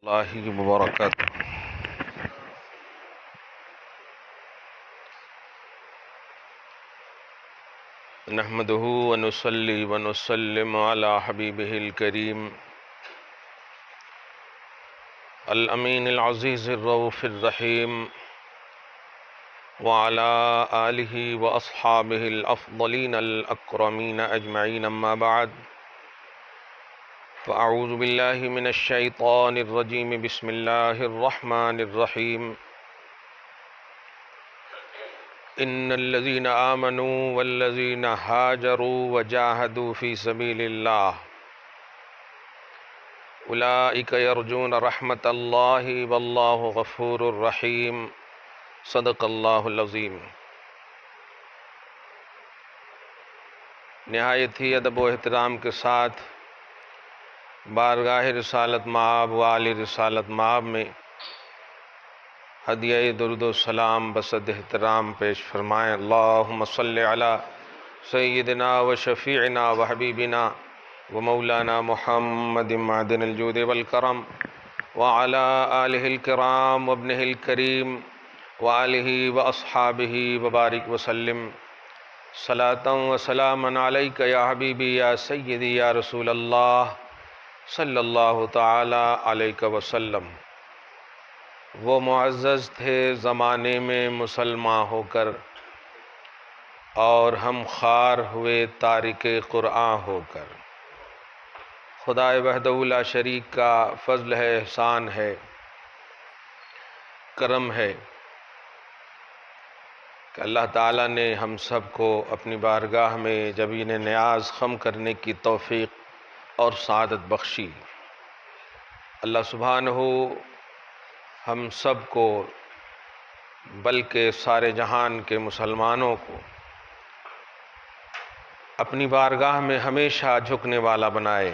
اللہ وبرکاتہ۔ نحمده ونصلي ونسلم على حبيبه الكريم الأمين العزيز الرؤوف الرحيم وعلى آله وأصحابه الأفضلين الأكرمين أجمعين، أما بعد، فأعوذ بالله من الشيطان الرجيم، بسم الله الرحمن الرحيم۔ إن الذين آمنوا والذين هاجروا وجاهدوا في سبيل الله أولئك يرجون رحمة الله والله غفور رحيم، صدق الله العظيم۔ نہایت ہی ادب و احترام کے ساتھ بارگاہ رسالت مآب و عالی رسالت مآب میں ہدیہ درود و سلام بصد احترام پیش فرمائیں۔ اللہم صلی علی سیدنا و شفیعنا و حبیبنا و مولانا محمد معدن الجود والکرم وعلی آلہ الکرام وابنہ الکریم وآلہ واصحابہ وبارک وسلم، صلاۃ و سلاما علیک یا حبیبی یا سیدی یا رسول اللہ صلی اللہ تعالی علیہ وسلم۔ وہ معزز تھے زمانے میں مسلمان ہو کر، اور ہم خوار ہوئے تارک قرآن ہو کر۔ خدا وحدہ لا شریک کا فضل ہے، احسان ہے، کرم ہے کہ اللہ تعالیٰ نے ہم سب کو اپنی بارگاہ میں جبین نیاز خم کرنے کی توفیق اور سعادت بخشی۔ اللہ سبحانہ ہم سب کو، بلکہ سارے جہان کے مسلمانوں کو، اپنی بارگاہ میں ہمیشہ جھکنے والا بنائے۔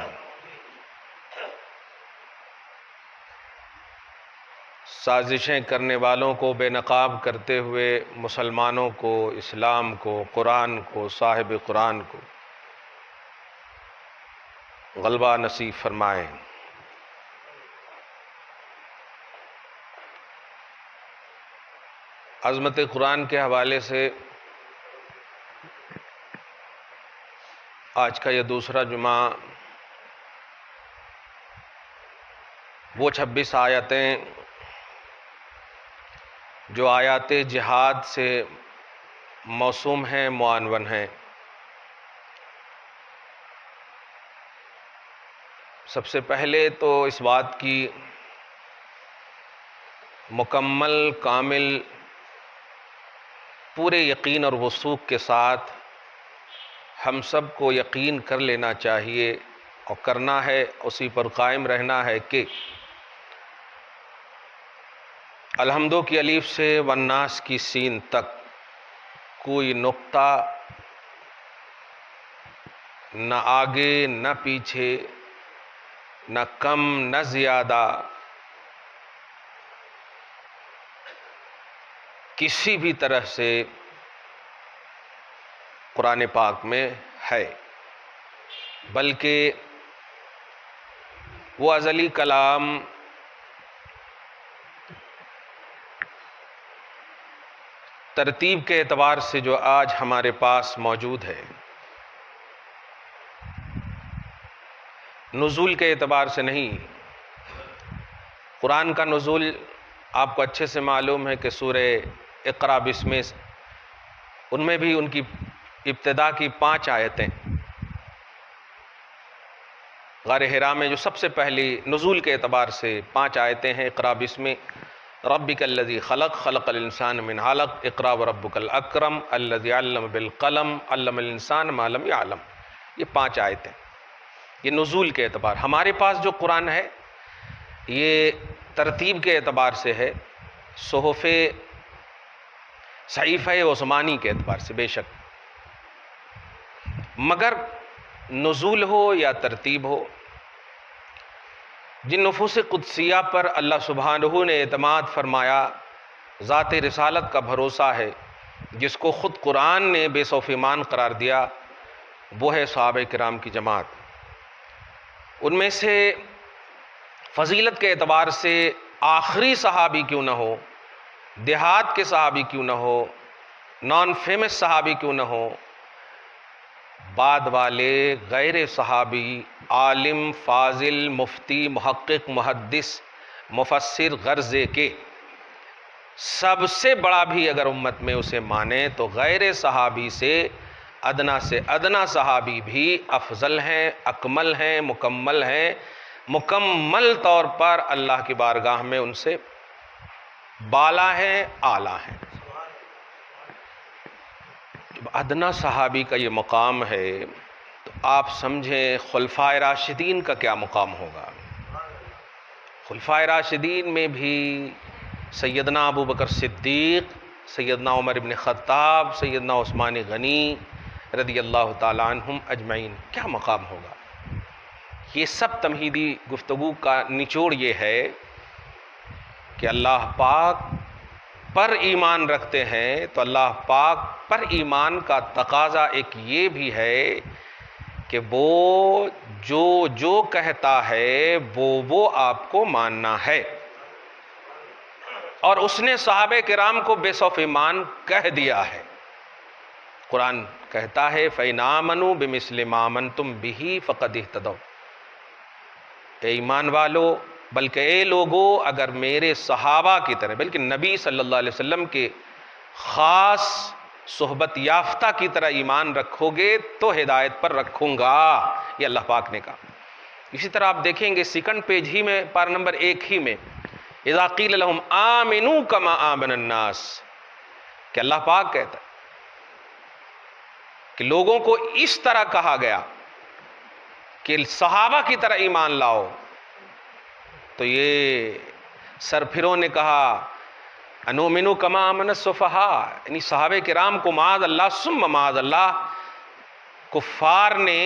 سازشیں کرنے والوں کو بے نقاب کرتے ہوئے مسلمانوں کو، اسلام کو، قرآن کو، صاحب قرآن کو غلبہ نصیب فرمائے۔ عظمت قرآن کے حوالے سے آج کا یہ دوسرا جمعہ وہ 26 آیتیں جو آیات جہاد سے موسوم ہیں، معنون ہیں۔ سب سے پہلے تو اس بات کی مکمل، کامل، پورے یقین اور وثوق کے ساتھ ہم سب کو یقین کر لینا چاہیے اور کرنا ہے، اسی پر قائم رہنا ہے کہ الحمدو کی الف سے والناس کی سین تک کوئی نقطہ نہ آگے نہ پیچھے، نہ کم نہ زیادہ، کسی بھی طرح سے قرآن پاک میں ہے، بلکہ وہ ازلی کلام ترتیب کے اعتبار سے جو آج ہمارے پاس موجود ہے، نزول کے اعتبار سے نہیں۔ قرآن کا نزول آپ کو اچھے سے معلوم ہے کہ سورہ اقرا بسم، ان میں بھی ان کی ابتدا کی 5 آیتیں، غار حرا میں جو سب سے پہلی نزول کے اعتبار سے 5 آیتیں ہیں، اقرا بسم ربک الذی خلق، خلق الانسان من علق، اقرا وربک الاکرم الذی علم بالقلم، علم الانسان ما لم یعلم۔ یہ 5 آیتیں، یہ نزول کے اعتبار۔ ہمارے پاس جو قرآن ہے یہ ترتیب کے اعتبار سے ہے، صحف صحیفہ عثمانی کے اعتبار سے بے شک، مگر نزول ہو یا ترتیب ہو، جن نفوس قدسیہ پر اللہ سبحانہ نے اعتماد فرمایا، ذات رسالت کا بھروسہ ہے، جس کو خود قرآن نے بے سوف ایمان قرار دیا، وہ ہے صحابہ کرام کی جماعت۔ ان میں سے فضیلت کے اعتبار سے آخری صحابی کیوں نہ ہو، دیہات کے صحابی کیوں نہ ہو، نان فیمس صحابی کیوں نہ ہو، بعد والے غیر صحابی عالم، فاضل، مفتی، محقق، محدث، مفسر غرضے کے سب سے بڑا بھی اگر امت میں اسے مانے تو غیر صحابی سے ادنا صحابی بھی افضل ہیں، اکمل ہیں، مکمل ہیں، مکمل طور پر اللہ کی بارگاہ میں ان سے بالا ہیں، اعلیٰ ہیں۔ جب ادنا صحابی کا یہ مقام ہے تو آپ سمجھیں خلفائے راشدین کا کیا مقام ہوگا۔ خلفائے راشدین میں بھی سیدنا ابو بکر صدیق، سیدنا عمر بن خطاب، سیدنا عثمان غنی رضی اللہ تعالیٰ عنہم اجمعین، کیا مقام ہوگا۔ یہ سب تمہیدی گفتگو کا نچوڑ یہ ہے کہ اللہ پاک پر ایمان رکھتے ہیں تو اللہ پاک پر ایمان کا تقاضا ایک یہ بھی ہے کہ وہ جو کہتا ہے وہ آپ کو ماننا ہے، اور اس نے صحابہ کرام کو بے صوف ایمان کہہ دیا ہے۔ قرآن کہتا ہے فَإِنْ آمَنُوا بِمِثْلِ مَا آمَنْتُمْ بِهِ فَقَدِ اهْتَدَوْا، اے ایمان والو، بلکہ اے لوگو اگر میرے صحابہ کی طرح، بلکہ نبی صلی اللہ علیہ وسلم کے خاص صحبت یافتہ کی طرح ایمان رکھو گے تو ہدایت پر رکھوں گا، یہ اللہ پاک نے کہا۔ اسی طرح آپ دیکھیں گے سیکنڈ پیج ہی میں، پارہ نمبر 1 ہی میں، اذا قیل لهم آمنوا کما آمن الناس، کہ اللہ پاک کہتا ہے کہ لوگوں کو اس طرح کہا گیا کہ صحابہ کی طرح ایمان لاؤ، تو یہ سرفروں نے کہا انؤمن کما آمن السفہاء، یعنی صحابہ کرام کو معاذ اللہ ثم معاذ اللہ کفار نے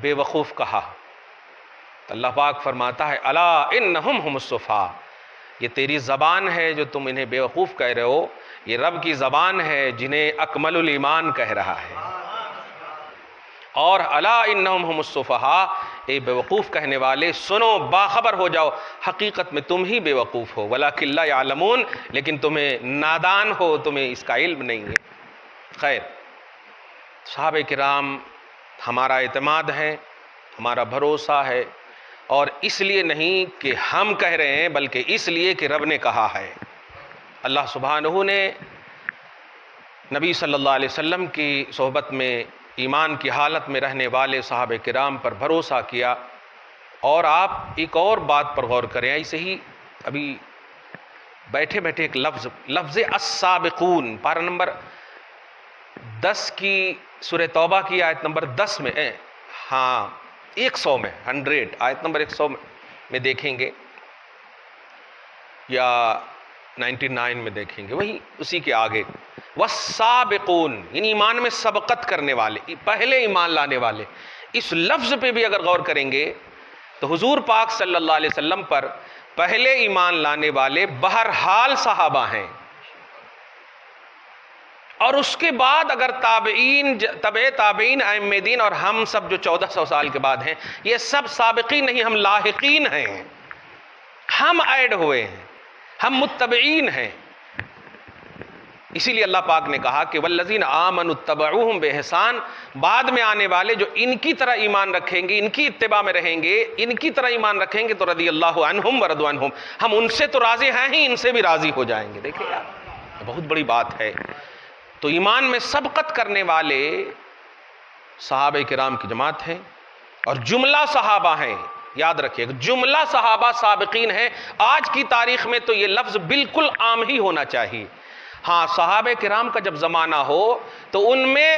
بے وقوف کہا۔ تو اللہ پاک فرماتا ہے الا انہم هم السفہاء، یہ تیری زبان ہے جو تم انہیں بے وقوف کہہ رہے ہو، یہ رب کی زبان ہے جنہیں اکمل الایمان کہہ رہا ہے۔ اور الا انہم هم السفہاء، اے بے وقوف کہنے والے سنو، باخبر ہو جاؤ، حقیقت میں تم ہی بے وقوف ہو، ولکن لا یعلمون، لیکن تمہیں نادان ہو، تمہیں اس کا علم نہیں ہے۔ خیر، صحابہ کرام ہمارا اعتماد ہے، ہمارا بھروسہ ہے، اور اس لیے نہیں کہ ہم کہہ رہے ہیں بلکہ اس لیے کہ رب نے کہا ہے۔ اللہ سبحانہ نے نبی صلی اللہ علیہ وسلم کی صحبت میں ایمان کی حالت میں رہنے والے صحابہ کرام پر بھروسہ کیا۔ اور آپ ایک اور بات پر غور کریں، ایسے ہی ابھی بیٹھے بیٹھے ایک لفظ السابقون، پارہ نمبر 10 کی سورہ توبہ کی آیت نمبر 10 میں 100 میں 100 آیت نمبر 100 میں دیکھیں گے، یا 99 میں دیکھیں گے، وہی اسی کے آگے والسابقون، یعنی ایمان میں سبقت کرنے والے، پہلے ایمان لانے والے۔ اس لفظ پہ بھی اگر غور کریں گے تو حضور پاک صلی اللہ علیہ وسلم پر پہلے ایمان لانے والے بہرحال صحابہ ہیں، اور اس کے بعد اگر تابعین، تبع تابعین، ائمہ دین اور ہم سب جو 1400 سال کے بعد ہیں، یہ سب سابقین نہیں، ہم لاحقین ہیں، ہم ایڈ ہوئے ہیں، ہم متبعین ہیں۔ اسی لیے اللہ پاک نے کہا کہ والذین آمنوا اتبعوہم بإحسان، بعد میں آنے والے جو ان کی طرح ایمان رکھیں گے، ان کی اتباع میں رہیں گے، ان کی طرح ایمان رکھیں گے تو رضی اللہ عنہم ورضوا عنہم، ہم ان سے تو راضی ہیں ہی، ان سے بھی راضی ہو جائیں گے۔ دیکھیں یار، بہت بڑی بات ہے۔ تو ایمان میں سبقت کرنے والے صحابہ کرام کی جماعت ہیں، اور جملہ صحابہ ہیں، یاد رکھیے جملہ صحابہ سابقین ہیں۔ آج کی تاریخ میں تو یہ لفظ بالکل عام ہی ہونا چاہیے۔ ہاں، صحابہ کرام کا جب زمانہ ہو تو ان میں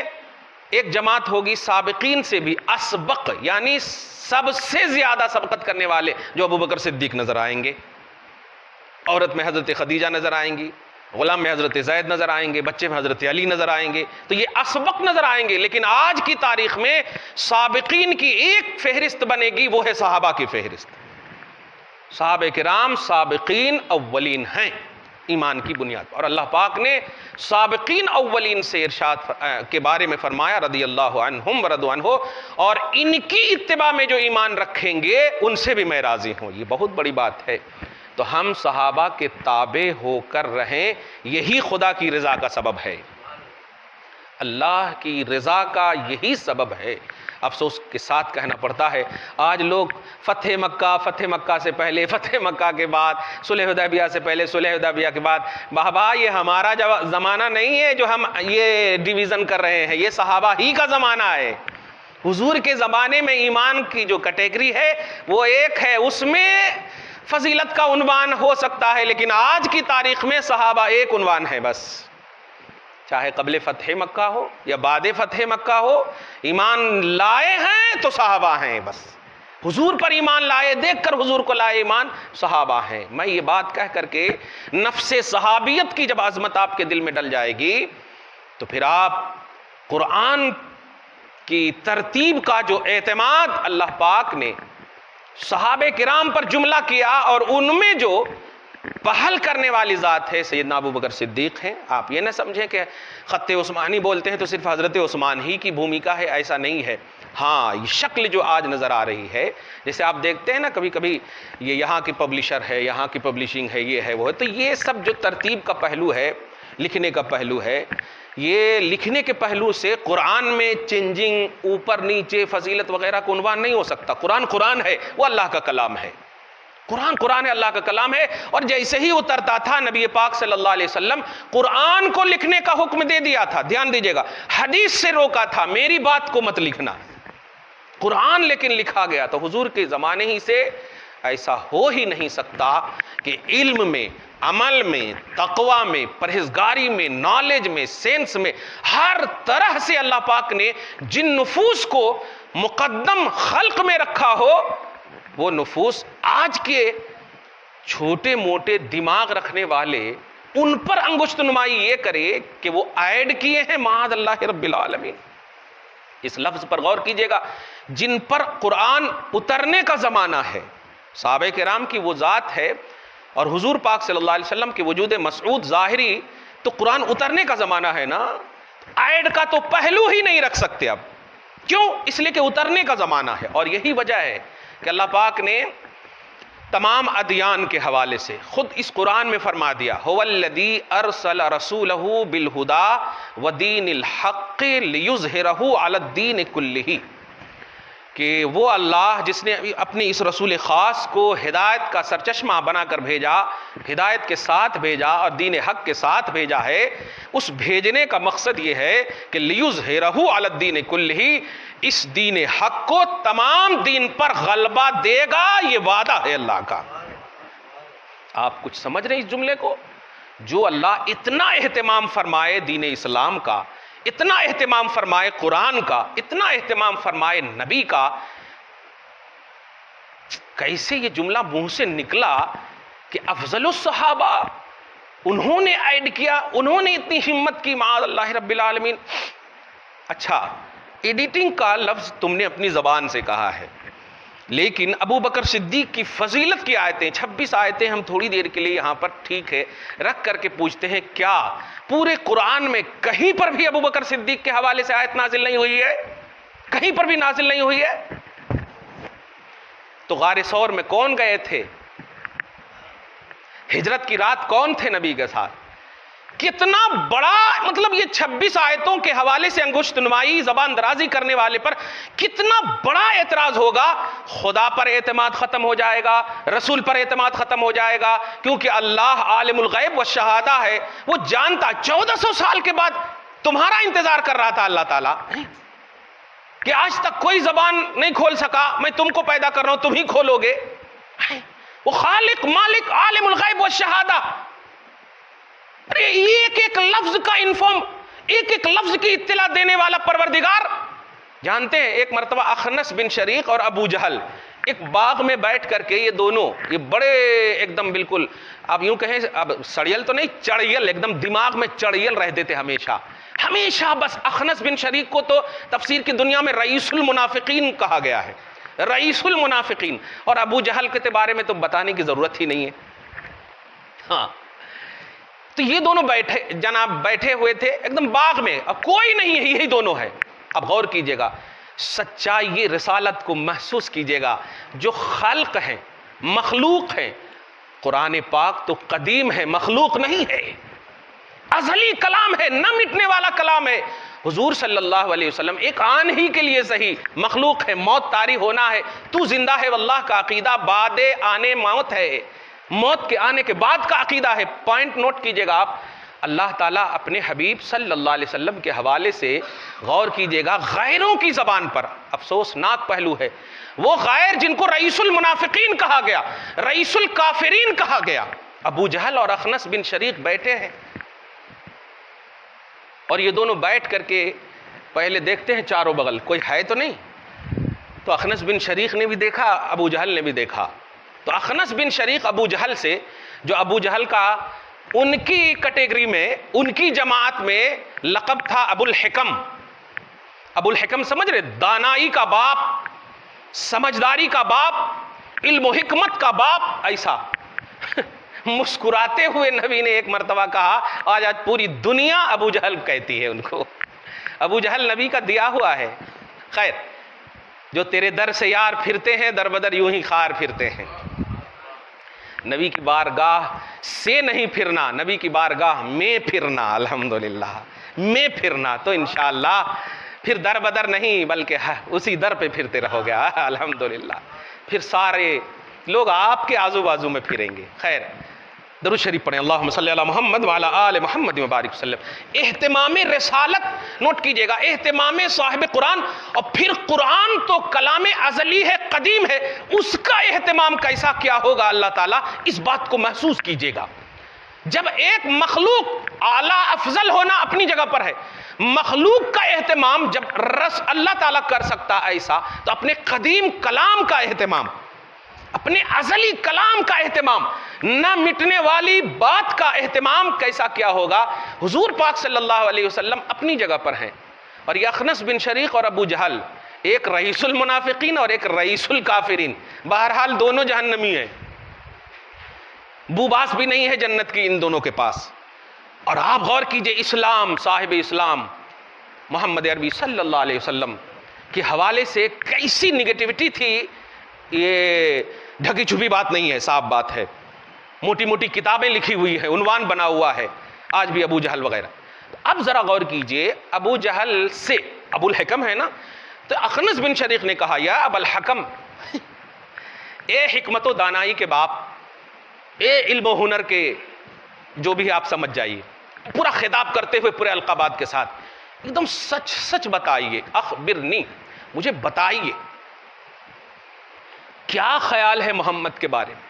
ایک جماعت ہوگی سابقین سے بھی اسبق، یعنی سب سے زیادہ سبقت کرنے والے، جو ابو بکر صدیق نظر آئیں گے، عورت میں حضرت خدیجہ نظر آئیں گی، غلام میں حضرت زید نظر آئیں گے، بچے میں حضرت علی نظر آئیں گے، تو یہ اسبق نظر آئیں گے۔ لیکن آج کی تاریخ میں سابقین کی ایک فہرست بنے گی، وہ ہے صحابہ کی فہرست۔ صحابہ کرام سابقین اولین ہیں، ایمان کی بنیاد پر. اور اللہ پاک نے سابقین اولین سے ارشاد کے بارے میں فرمایا رضی اللہ عنہم ورضوا عنہ، اور ان کی اتباع میں جو ایمان رکھیں گے ان سے بھی میں راضی ہوں. یہ بہت بڑی بات ہے. تو ہم صحابہ کے تابع ہو کر رہیں، یہی خدا کی رضا کا سبب ہے، اللہ کی رضا کا یہی سبب ہے. افسوس کے ساتھ کہنا پڑتا ہے آج لوگ فتح مکہ سے پہلے، فتح مکہ کے بعد، صلح حدیبیہ سے پہلے، صلح حدیبیہ کے بعد، بابا یہ ہمارا زمانہ نہیں ہے جو ہم یہ ڈیویژن کر رہے ہیں، یہ صحابہ ہی کا زمانہ ہے. حضور کے زمانے میں ایمان کی جو کیٹیگری ہے وہ ایک ہے، اس میں فضیلت کا عنوان ہو سکتا ہے، لیکن آج کی تاریخ میں صحابہ ایک عنوان ہے بس. چاہے قبل فتح مکہ ہو یا بعد فتح مکہ ہو، ایمان لائے ہیں تو صحابہ ہیں بس. حضور پر ایمان لائے، دیکھ کر حضور کو لائے ایمان، صحابہ ہیں. میں یہ بات کہہ کر کے نفس صحابیت کی جب عظمت آپ کے دل میں ڈل جائے گی تو پھر آپ قرآن کی ترتیب کا جو اعتماد اللہ پاک نے صحابہ کرام پر جملہ کیا، اور ان میں جو پہل کرنے والی ذات ہے سیدنا ابو بکر صدیق ہیں. آپ یہ نہ سمجھیں کہ خط عثمانی بولتے ہیں تو صرف حضرت عثمان ہی کی بھومکا ہے، ایسا نہیں ہے. ہاں یہ شکل جو آج نظر آ رہی ہے، جیسے آپ دیکھتے ہیں نا کبھی کبھی یہ یہاں کی پبلشر ہے، یہاں کی پبلشنگ ہے، یہ ہے وہ ہے، تو یہ سب جو ترتیب کا پہلو ہے، لکھنے کا پہلو ہے، یہ لکھنے کے پہلو سے قرآن میں چینجنگ اوپر نیچے فضیلت وغیرہ کو عنوان نہیں ہو سکتا. قرآن ہے، وہ اللہ کا کلام ہے. قرآن ہے، اللہ کا کلام ہے. اور جیسے ہی اترتا تھا نبی پاک صلی اللہ علیہ وسلم قرآن کو لکھنے کا حکم دے دیا تھا. دھیان دیجئے گا، حدیث سے روکا تھا، میری بات کو مت لکھنا. قرآن لیکن لکھا گیا. تو حضور کے زمانے ہی سے ایسا ہو ہی نہیں سکتا کہ علم میں، عمل میں، تقوی میں، پرہیزگاری میں، نالج میں، سینس میں، ہر طرح سے اللہ پاک نے جن نفوس کو مقدم خلق میں رکھا ہو، وہ نفوس آج کے چھوٹے موٹے دماغ رکھنے والے ان پر انگشت نمائی یہ کرے کہ وہ ایڈ کیے ہیں معاذ اللہ رب العالمین. اس لفظ پر غور کیجئے گا، جن پر قرآن اترنے کا زمانہ ہے، صحابہ کرام کی وہ ذات ہے، اور حضور پاک صلی اللہ علیہ وسلم کے وجود مسعود ظاہری، تو قرآن اترنے کا زمانہ ہے نا، ایڈ کا تو پہلو ہی نہیں رکھ سکتے اب. کیوں؟ اس لیے کہ اترنے کا زمانہ ہے. اور یہی وجہ ہے کہ اللہ پاک نے تمام ادیان کے حوالے سے خود اس قرآن میں فرما دیا، هو الذی ارسل رسولہ بالہدی ودین الحق لیظہرہ علی الدین کلہ، کہ وہ اللہ جس نے اپنی اس رسول خاص کو ہدایت کا سرچشمہ بنا کر بھیجا، ہدایت کے ساتھ بھیجا اور دین حق کے ساتھ بھیجا ہے. اس بھیجنے کا مقصد یہ ہے کہ لیظہرہ علی الدین کلہ، اس دین حق کو تمام دین پر غلبہ دے گا، یہ وعدہ ہے اللہ کا. آپ کچھ سمجھ رہے ہیں اس جملے کو؟ جو اللہ اتنا اہتمام فرمائے دین اسلام کا، اتنا اہتمام فرمائے قرآن کا، اتنا اہتمام فرمائے نبی کا، کیسے یہ جملہ منہ سے نکلا کہ افضل الصحابہ انہوں نے ایڈ کیا، انہوں نے اتنی ہمت کی معاذ اللہ رب العالمین. اچھا، ایڈیٹنگ کا لفظ تم نے اپنی زبان سے کہا ہے، لیکن ابو بکر صدیق کی فضیلت کی آیتیں 26 آیتیں ہم تھوڑی دیر کے لیے یہاں پر ٹھیک ہے رکھ کر کے پوچھتے ہیں، کیا پورے قرآن میں کہیں پر بھی ابو بکر صدیق کے حوالے سے آیت نازل نہیں ہوئی ہے؟ کہیں پر بھی نازل نہیں ہوئی ہے. تو غار ثور میں کون گئے تھے؟ ہجرت کی رات کون تھے نبی کے ساتھ؟ کتنا بڑا، مطلب یہ 26 آیتوں کے حوالے سے انگشت نمائی، زبان درازی کرنے والے پر کتنا بڑا اعتراض ہوگا. خدا پر اعتماد ختم ہو جائے گا، رسول پر اعتماد ختم ہو جائے گا، کیونکہ اللہ عالم الغیب والشہادہ ہے. وہ جانتا 1400 سال کے بعد تمہارا انتظار کر رہا تھا اللہ تعالیٰ، کہ آج تک کوئی زبان نہیں کھول سکا، میں تم کو پیدا کر رہا ہوں، تم ہی کھولو گے. وہ خالق، مالک، عالم الغیب والشہادہ، ایک ایک لفظ کا انفارم، ایک ایک لفظ کی اطلاع دینے والا پروردگار. جانتے ہیں ایک مرتبہ اخنس بن شریق اور ابو جہل ایک باغ میں بیٹھ کر کے، یہ دونوں یہ بڑے ایک دم بالکل آپ یوں کہیں، اب سڑیل تو نہیں، چڑیل، ایک دم دماغ میں چڑیل رہتے تھے ہمیشہ. بس اخنس بن شریق کو تو تفسیر کی دنیا میں رئیس المنافقین کہا گیا ہے، رئیس المنافقین. اور ابو جہل کے بارے میں تو بتانے کی ضرورت ہی نہیں ہے. ہاں، تو یہ دونوں بیٹھے ہوئے تھے ایک دم باغ میں، اب کوئی نہیں ہے، یہی دونوں ہے. اب غور کیجئے گا، سچائی رسالت کو محسوس کیجئے گا. جو خلق ہیں، مخلوق ہیں، قرآن پاک تو قدیم ہے، مخلوق نہیں ہے، ازلی کلام ہے، نہ مٹنے والا کلام ہے. حضور صلی اللہ علیہ وسلم ایک آن ہی کے لیے صحیح مخلوق ہے، موت طاری ہونا ہے، تو زندہ ہے واللہ کا عقیدہ بعد آنے موت ہے، موت کے آنے کے بعد کا عقیدہ ہے. پوائنٹ نوٹ کیجئے گا آپ. اللہ تعالیٰ اپنے حبیب صلی اللہ علیہ وسلم کے حوالے سے غور کیجئے گا، غیروں کی زبان پر افسوسناک پہلو ہے، وہ غیر جن کو رئیس المنافقین کہا گیا، رئیس الکافرین کہا گیا. ابو جہل اور اخنس بن شریق بیٹھے ہیں، اور یہ دونوں بیٹھ کر کے پہلے دیکھتے ہیں چاروں بغل کوئی ہے تو نہیں. تو اخنس بن شریق نے بھی دیکھا، ابو جہل نے بھی دیکھا. تو اخنس بن شریق ابو جہل سے، جو ابو جہل کا ان کی کیٹیگری میں، ان کی جماعت میں لقب تھا ابو الحکم. ابو الحکم سمجھ رہے؟ دانائی کا باپ، سمجھداری کا باپ، علم و حکمت کا باپ. ایسا مسکراتے ہوئے نبی نے ایک مرتبہ کہا، آج پوری دنیا ابو جہل کہتی ہے ان کو. ابو جہل نبی کا دیا ہوا ہے. خیر، جو تیرے در سے یار پھرتے ہیں، در بدر یوں ہی خار پھرتے ہیں. نبی کی بارگاہ سے نہیں پھرنا، نبی کی بارگاہ میں پھرنا. الحمدللہ میں پھرنا، تو انشاءاللہ پھر در بدر نہیں بلکہ اسی در پہ پھرتے رہو گے. الحمدللہ پھر سارے لوگ آپ کے آزو بازو میں پھریں گے. خیر، درود شریف پڑھیں. اللہم صلی علی محمد وعلی آل محمد وبارک وسلم. اہتمام رسالت نوٹ کیجئے گا، اہتمام صاحب قرآن. اور پھر قرآن تو کلام ازلی ہے، قدیم ہے، اس کا اہتمام کیسا کیا ہوگا اللہ تعالیٰ، اس بات کو محسوس کیجئے گا. جب ایک مخلوق اعلیٰ افضل ہونا اپنی جگہ پر ہے، مخلوق کا اہتمام جب اللہ تعالیٰ کر سکتا ایسا، تو اپنے قدیم کلام کا اہتمام، اپنے ازلی کلام کا اہتمام، نہ مٹنے والی بات کا اہتمام کیسا کیا ہوگا. حضور پاک صلی اللہ علیہ وسلم اپنی جگہ پر ہیں، اور یہ اخنس بن شریق اور ابو جہل، ایک رئیس المنافقین اور ایک رئیس الکافرین. بہرحال دونوں جہنمی ہیں، بو باس بھی نہیں ہے جنت کی ان دونوں کے پاس. اور آپ غور کیجئے، اسلام، صاحب اسلام محمد عربی صلی اللہ علیہ وسلم کے حوالے سے کیسی نگیٹیوٹی تھی. یہ ڈھکی چھپی بات نہیں ہے، صاف بات ہے. موٹی موٹی کتابیں لکھی ہوئی ہیں، عنوان بنا ہوا ہے آج بھی ابو جہل وغیرہ. اب ذرا غور کیجئے، ابو جہل سے ابو الحکم ہے نا، تو اخنس بن شریق نے کہا، یا ابو الحکم، اے حکمت و دانائی کے باپ، اے علم و ہنر کے جو بھی آپ سمجھ جائیے. پورا خطاب کرتے ہوئے پورے القابات کے ساتھ ایک دم سچ سچ بتائیے. اخبرنی، مجھے بتائیے کیا خیال ہے محمد کے بارے میں.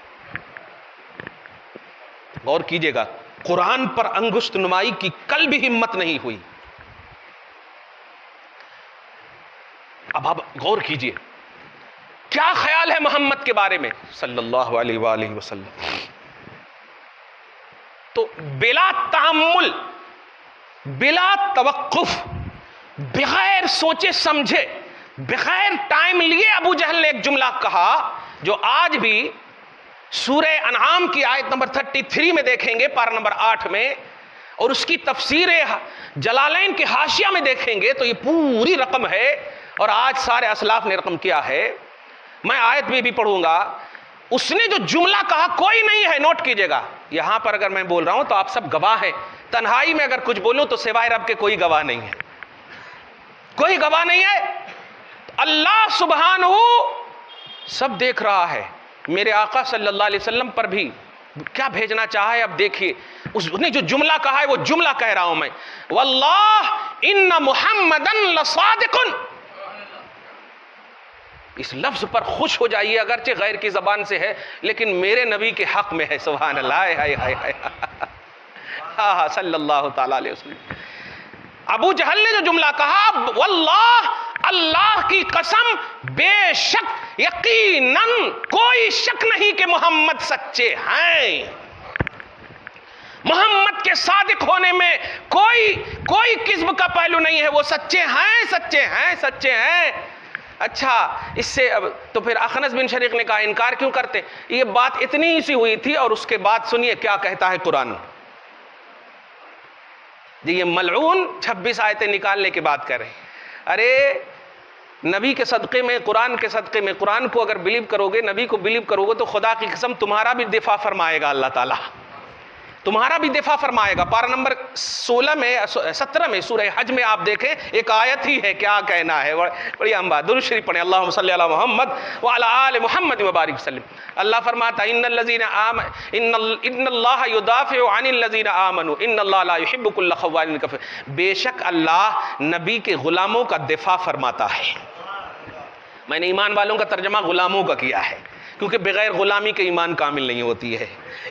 غور کیجئے گا، قرآن پر انگشت نمائی کی کل بھی ہمت نہیں ہوئی. اب آپ غور کیجئے، کیا خیال ہے محمد کے بارے میں صلی اللہ علیہ وآلہ وسلم. تو بلا تأمل، بلا توقف، بغیر سوچے سمجھے، بغیر ٹائم لیے ابو جہل نے ایک جملہ کہا جو آج بھی سورہ انعام کی آیت نمبر 33 میں دیکھیں گے، پارہ نمبر 8 میں، اور اس کی تفسیر جلالین کے حاشیہ میں دیکھیں گے تو یہ پوری رقم ہے. اور آج سارے اسلاف نے رقم کیا ہے، میں آیت میں بھی پڑھوں گا. اس نے جو جملہ کہا کوئی نہیں ہے، نوٹ کیجئے گا. یہاں پر اگر میں بول رہا ہوں تو آپ سب گواہ ہیں، تنہائی میں اگر کچھ بولوں تو سوائے رب کے کوئی گواہ نہیں ہے، کوئی گواہ نہیں ہے. اللہ سبحانہ سب دیکھ رہا ہے. میرے آقا صلی اللہ علیہ وسلم پر بھی کیا بھیجنا چاہا ہے، اب دیکھیے اس نے جو جملہ کہا ہے وہ جملہ کہہ رہا ہوں میں، واللہ ان محمدن لصادق. اس لفظ پر خوش ہو جائیے، اگرچہ غیر کی زبان سے ہے لیکن میرے نبی کے حق میں ہے. سبحان اللہ، ہائے ہائے ہائے، ہاں صلی اللہ تعالیٰ علیہ وسلم. ابو جہل نے جو جملہ کہا، واللہ، اللہ کی قسم، بے شک، یقیناً، کوئی شک نہیں کہ محمد سچے ہیں. محمد کے صادق ہونے میں کوئی کذب کا پہلو نہیں ہے. وہ سچے ہیں، سچے ہیں، سچے ہیں. اچھا، اس سے اب تو پھر اخنس بن شریق نے کہا انکار کیوں کرتے. یہ بات اتنی سی ہوئی تھی، اور اس کے بعد سنیے کیا کہتا ہے قرآن. جی یہ ملعون 26 آیتیں نکالنے کی بات کر رہے ہیں. ارے نبی کے صدقے میں، قرآن کے صدقے میں، قرآن کو اگر بلیو کرو گے، نبی کو بلیو کرو گے تو خدا کی قسم تمہارا بھی دفاع فرمائے گا اللہ تعالیٰ، تمہارا بھی دفاع فرمائے گا. پارہ نمبر 17 میں سورہ حج میں آپ دیکھیں ایک آیت ہی ہے، کیا کہنا ہے، بڑی اہم بات. درود شریف پڑھیں، اللہم صلی علی محمد وعلی آل محمد وبارک وسلم. اللہ فرماتا ہے ان اللہ یدافع عن الذین آمنوا ان اللہ لا یحب کل خوان کفر. بے شک اللہ نبی کے غلاموں کا دفاع فرماتا ہے. میں نے ایمان والوں کا ترجمہ غلاموں کا کیا ہے، کیونکہ بغیر غلامی کے ایمان کامل نہیں ہوتی ہے،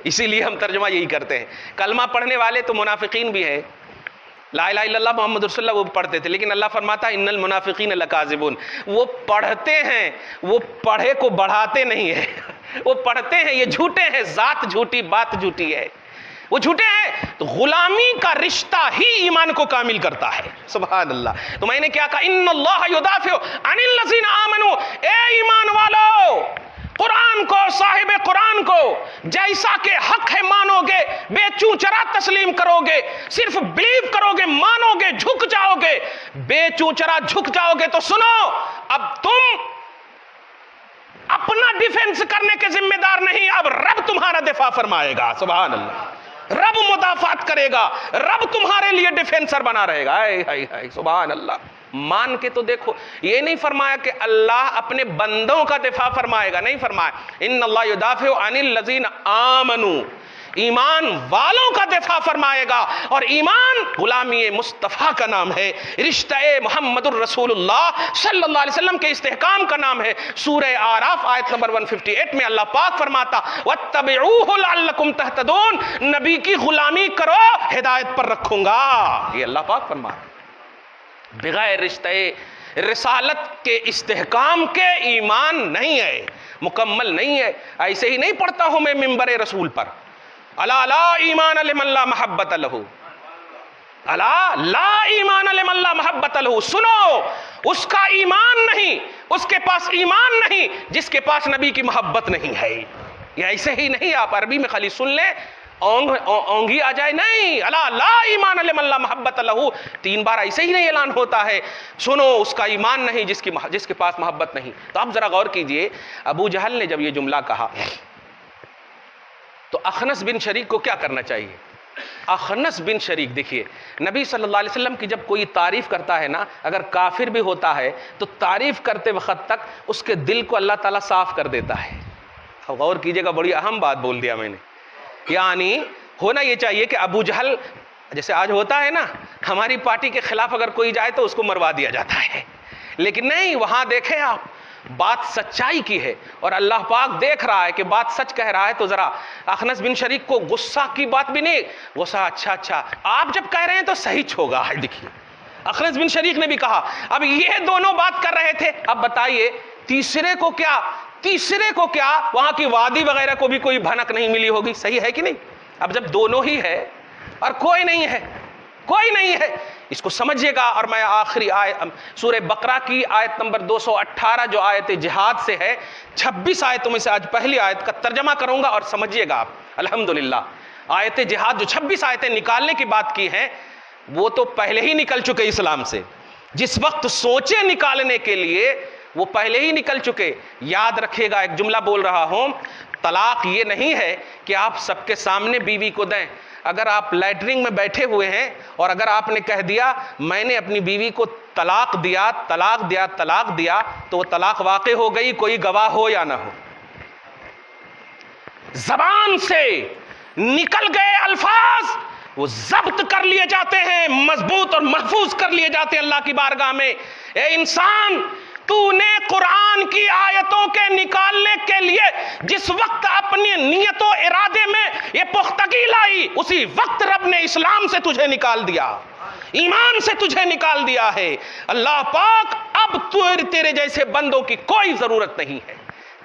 اسی لیے ہم ترجمہ یہی کرتے ہیں. کلمہ پڑھنے والے تو منافقین بھی ہیں، لا الہ الا اللہ محمد رسول اللہ وہ پڑھتے تھے، لیکن اللہ فرماتا ہے ان المنافقین لکاذبون. وہ پڑھتے ہیں، وہ پڑھے کو بڑھاتے نہیں ہیں، وہ پڑھتے ہیں، یہ جھوٹے ہیں، ذات جھوٹی، بات جھوٹی ہے، وہ جھوٹے ہیں. تو غلامی کا رشتہ ہی ایمان کو کامل کرتا ہے. سبحان اللہ. تو میں نے کیا کہا، ان اللہ یدافع عن الذین آمنوا. اے ایمان والو، قرآن کو، صاحب قرآن کو جیسا کہ حق ہے مانو گے، بے چونچرا تسلیم کرو گے، صرف بلیو کرو گے، مانو گے، جھک جاؤ گے، بے چونچرا جھک جاؤ گے. تو سنو، اب تم اپنا ڈیفنس کرنے کے ذمہ دار نہیں، اب رب تمہارا دفاع فرمائے گا. سبحان اللہ. رب مدافعت کرے گا، رب تمہارے لیے ڈیفینسر بنا رہے گا. سبحان اللہ. مان کے تو دیکھو، یہ نہیں فرمایا کہ اللہ اپنے بندوں کا دفاع فرمائے گا، نہیں فرمایا. ان اللہ یدافع عن الذین آمنوا، ایمان والوں کا دفاع فرمائے گا. اور ایمان غلامی مصطفیٰ کا نام ہے، رشتہ محمد الرسول اللہ صلی اللہ علیہ وسلم کے استحکام کا نام ہے. سورہ اعراف آیت نمبر 158 میں اللہ پاک فرماتا وَاتَّبِعُوهُ لَعَلَّكُمْ تَهْتَدُونَ. نبی کی غلامی کرو، ہدایت پر رکھوں گا. یہ اللہ پاک فرماتا. بغیر رشتہ رسالت کے استحکام کے ایمان نہیں ہے، مکمل نہیں ہے. ایسے ہی نہیں پڑھتا ہوں میں منبر رسول پر الا لا ایمان لمن لا محبت لہ، الا لا ایمان لمن لا محبت لہ. سنو، اس کا ایمان نہیں، اس کے پاس ایمان نہیں جس کے پاس نبی کی محبت نہیں ہے. یہ ایسے ہی نہیں، آپ عربی میں خالی سن لیں، اونگھی آ جائے، نہیں. الا لا ایمان لمن لا محبت لہ 3 بار ایسے ہی نہیں اعلان ہوتا ہے. سنو، اس کا ایمان نہیں جس کے پاس محبت نہیں. تو آپ ذرا غور کیجئے، ابو جہل نے جب یہ جملہ کہا تو اخنس بن شریک کو کیا کرنا چاہیے؟ اخنس بن شریک، دیکھیے نبی صلی اللہ علیہ وسلم کی جب کوئی تعریف کرتا ہے نا، اگر کافر بھی ہوتا ہے تو تعریف کرتے وقت تک اس کے دل کو اللہ تعالیٰ صاف کر دیتا ہے. غور کیجئے گا، بڑی اہم بات بول دیا میں نے. یعنی ہونا یہ چاہیے کہ ابو جہل، جیسے آج ہوتا ہے نا، ہماری پارٹی کے خلاف اگر کوئی جائے تو اس کو مروا دیا جاتا ہے، لیکن نہیں، وہاں دیکھیں آپ بات سچائی کی ہے اور اللہ پاک دیکھ رہا ہے کہ بات سچ کہہ رہا ہے. تو ذرا اخنس بن شریک کو غصہ کی بات بھی نہیں، غصہ اچھا آپ جب کہہ رہے ہیں تو صحیح ہوگا. دیکھیے اخنس بن شریک نے بھی کہا. اب یہ دونوں بات کر رہے تھے، اب بتائیے تیسرے کو کیا وہاں کی وادی وغیرہ کو بھی کوئی بھنک نہیں ملی ہوگی. صحیح ہے کہ نہیں؟ اب جب دونوں ہی ہے اور کوئی نہیں ہے، اس کو سمجھیے گا. اور میں آخری سورہ بقرہ کی آیت نمبر 218 جو آیت جہاد سے ہے، 26 آیتوں میں سے آج پہلی آیت کا ترجمہ کروں گا اور سمجھیے گا آپ. الحمدللہ آیت جہاد جو 26 آیتیں نکالنے کی بات کی ہیں، وہ تو پہلے ہی نکل چکے اسلام سے. جس وقت سوچے نکالنے کے لیے وہ پہلے ہی نکل چکے. یاد رکھیے گا، ایک جملہ بول رہا ہوں، طلاق یہ نہیں ہے کہ آپ سب کے سامنے بیوی کو دیں. اگر آپ لیٹرنگ میں بیٹھے ہوئے ہیں اور اگر آپ نے کہہ دیا میں نے اپنی بیوی کو طلاق دیا تو وہ طلاق واقع ہو گئی، کوئی گواہ ہو یا نہ ہو. زبان سے نکل گئے الفاظ وہ ضبط کر لیے جاتے ہیں، مضبوط اور محفوظ کر لیے جاتے ہیں اللہ کی بارگاہ میں. اے انسان، تو نے قرآن کی آیتوں کے نکالنے کے لیے جس وقت اپنی نیت و ارادے میں یہ پختگی لائی، اسی وقت رب نے اسلام سے تجھے نکال دیا، ایمان سے تجھے نکال دیا ہے. اللہ پاک اب تیرے جیسے بندوں کی کوئی ضرورت نہیں ہے،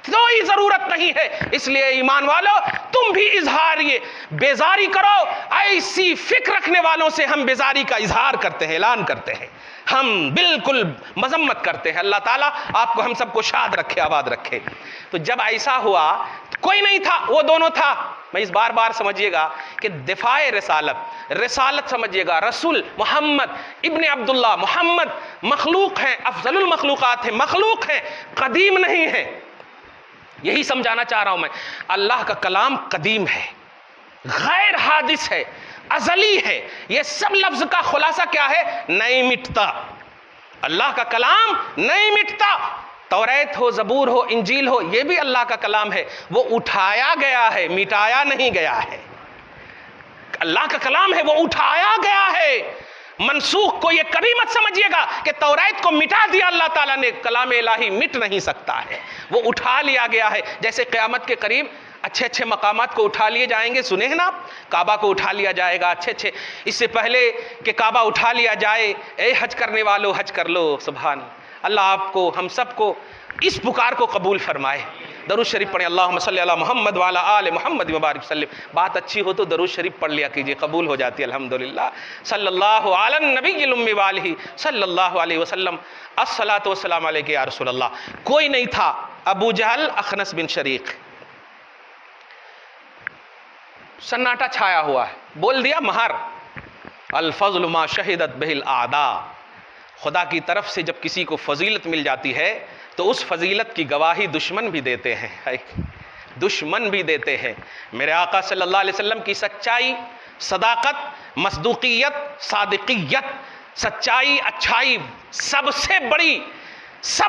کوئی ضرورت نہیں ہے. اس لیے ایمان والو، تم بھی بیزاری کرو. ایسی فکر رکھنے والوں سے ہم بیزاری کا اظہار کرتے ہیں، اعلان کرتے ہیں. ہم بالکل مذمت کرتے ہیں. اللہ تعالیٰ آپ کو ہم سب کو شاد رکھے, آباد رکھے. تو جب ایسا ہوا کوئی نہیں تھا, وہ دونوں تھا. میں اس بار بار سمجھیے گا کہ دفاع رسالت سمجھیے گا. رسول محمد ابن عبداللہ, محمد مخلوق ہیں, افضل المخلوقات ہیں, مخلوق ہیں, قدیم نہیں ہیں. یہی سمجھانا چاہ رہا ہوں میں. اللہ کا کلام قدیم ہے, غیر حادث ہے, ازلی ہے. یہ سب لفظ کا خلاصہ کیا ہے؟ نہیں مٹتا. اللہ کا کلام نہیں مٹتا. توریت ہو, زبور ہو, انجیل ہو, یہ بھی اللہ کا کلام ہے. وہ اٹھایا گیا ہے, مٹایا نہیں گیا ہے. اللہ کا کلام ہے, وہ اٹھایا گیا ہے. منسوخ کو یہ کبھی مت سمجھیے گا کہ توریت کو مٹا دیا اللہ تعالیٰ نے. کلام الہی مٹ نہیں سکتا ہے, وہ اٹھا لیا گیا ہے. جیسے قیامت کے قریب اچھے اچھے مقامات کو اٹھا لیے جائیں گے, سنے ہیں نا, کعبہ کو اٹھا لیا جائے گا اچھے اچھے. اس سے پہلے کہ کعبہ اٹھا لیا جائے, اے حج کرنے والو حج کر لو. سبحان اللہ, آپ کو ہم سب کو اس پکار کو قبول فرمائے. درود شریف پڑھیں, اللہم صلی علی محمد وعلی آل محمد وبارک وسلم. بات اچھی ہو تو درود شریف پڑھ لیا کیجئے, قبول ہو جاتی ہے الحمدللہ. صلی اللہ علی النبی الامی والہ صلی اللہ علیہ وسلم. الصلاۃ والسلام علیک یا رسول اللہ. کوئی نہیں تھا. ابو جہل, اخنس بن شریق. سناٹا چھایا ہوا ہے, بول دیا مہر. الفضل ما شہدت بہ الاعداء. خدا کی طرف سے جب کسی کو فضیلت مل جاتی ہے تو اس فضیلت کی گواہی دشمن بھی دیتے ہیں, دشمن بھی دیتے ہیں. میرے آقا صلی اللہ علیہ وسلم کی سچائی, صداقت, مصدوقیت, صادقیت, سچائی, اچھائی سب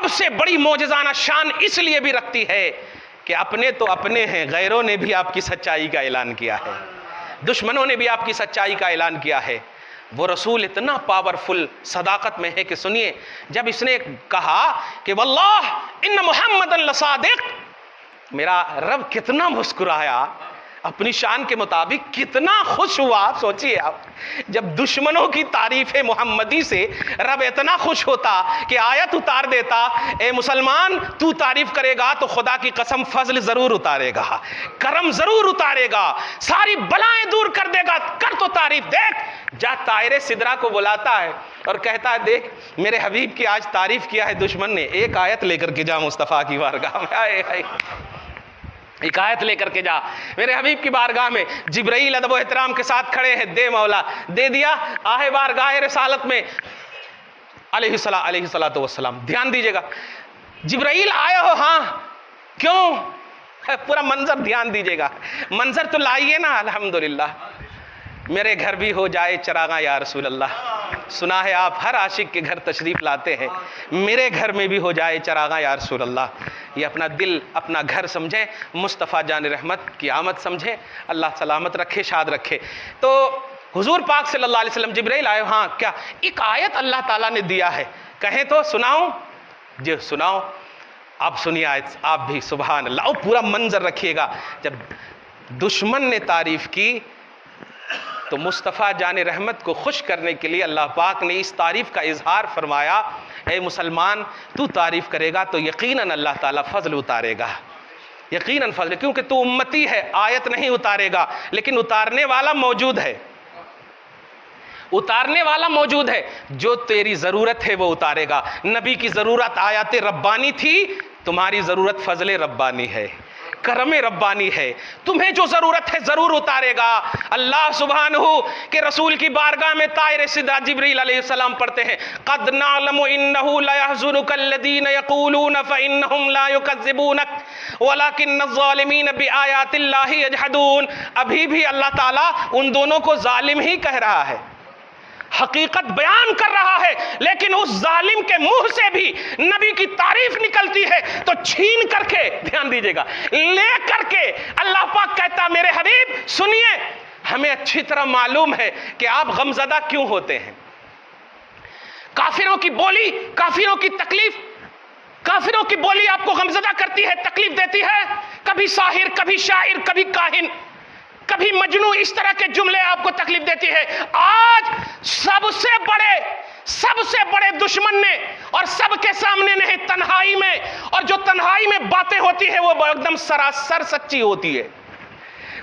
سے بڑی معجزانہ شان اس لیے بھی رکھتی ہے کہ اپنے تو اپنے ہیں, غیروں نے بھی آپ کی سچائی کا اعلان کیا ہے, دشمنوں نے بھی آپ کی سچائی کا اعلان کیا ہے. وہ رسول اتنا پاورفل صداقت میں ہے کہ سنیے, جب اس نے کہا کہ واللہ ان محمد لصادق, میرا رب کتنا مسکرایا, اپنی شان کے مطابق کتنا خوش ہوا. سوچئے آپ, جب دشمنوں کی تعریف محمدی سے رب اتنا خوش ہوتا کہ آیت اتار دیتا, اے مسلمان تو تعریف کرے گا تو خدا کی قسم فضل ضرور اتارے گا, کرم ضرور اتارے گا, ساری بلائیں دور کر دے گا. کر تو تعریف. دیکھ جا طائر سدرہ کو بلاتا ہے اور کہتا ہے دیکھ میرے حبیب کی آج تعریف کیا ہے دشمن نے, ایک آیت لے کر کے جا مصطفیٰ کی بارگاہ میں. ایک آیت لے کر کے جا میرے حبیب کی بارگاہ میں. جبرائیل ادب و احترام کے ساتھ کھڑے ہیں, دے مولا. دے دیا. آئے بارگاہ رسالت میں علیہ الصلاۃ والسلام. دھیان دیجیے گا, جبرائیل آئے ہو, ہاں کیوں, پورا منظر دھیان دیجیے گا. منظر تو لائیے نا. الحمدللہ میرے گھر بھی ہو جائے چراغاں یا رسول اللہ. سنا ہے آپ ہر عاشق کے گھر تشریف لاتے ہیں, میرے گھر میں بھی ہو جائے چراغاں یا رسول اللہ. یہ اپنا دل, اپنا گھر سمجھیں, مصطفیٰ جان رحمت کی آمد سمجھیں. اللہ سلامت رکھے, شاد رکھے. تو حضور پاک صلی اللہ علیہ وسلم, جبرائیل آئے, ہاں کیا, ایک آیت اللہ تعالیٰ نے دیا ہے, کہیں تو سناؤں. جی سناؤ. آپ سنیے آیت, آپ بھی سبحان اللہ. اور پورا منظر رکھیے گا. جب دشمن نے تعریف کی تو مصطفیٰ جان رحمت کو خوش کرنے کے لیے اللہ پاک نے اس تعریف کا اظہار فرمایا, اے مسلمان تو تعریف کرے گا تو یقیناً اللہ تعالیٰ فضل اتارے گا, یقیناً فضل, کیونکہ تو امتی ہے. آیت نہیں اتارے گا لیکن اتارنے والا موجود ہے, اتارنے والا موجود ہے. جو تیری ضرورت ہے وہ اتارے گا. نبی کی ضرورت آیات ربانی تھی, تمہاری ضرورت فضل ربانی ہے, کرم ربانی ہے. تمہیں جو ضرورت ہے ضرور اتارے گا. اللہ سبحانہ کہ رسول کی بارگاہ میں طائر سدرہ جبریل علیہ السلام پڑھتے ہیں, قد نعلم انه لا يحزنك الذين يقولون فانهم لا يكذبونك ولكن الظالمين بآيات الله يجحدون. ابھی بھی اللہ تعالیٰ ان دونوں کو ظالم ہی کہہ رہا ہے, حقیقت بیان کر رہا ہے, لیکن اس ظالم کے منہ سے بھی نبی کی تعریف نکلتی ہے تو چھین کر کے, دھیان دیجیے گا, لے کر کے اللہ پاک کہتا میرے حبیب سنیے, ہمیں اچھی طرح معلوم ہے کہ آپ غمزدہ کیوں ہوتے ہیں. کافروں کی بولی, کافروں کی تکلیف, کافروں کی بولی آپ کو غمزدہ کرتی ہے, تکلیف دیتی ہے. کبھی ساحر, کبھی شاعر, کبھی کاہن, کبھی مجنو, اس طرح کے جملے آپ کو تکلیف دیتی ہے. آج سب سے بڑے دشمن نے, اور سب کے سامنے نہیں, تنہائی میں, اور جو تنہائی میں باتیں ہوتی ہے وہ ایک دم سراسر سچی ہوتی ہے.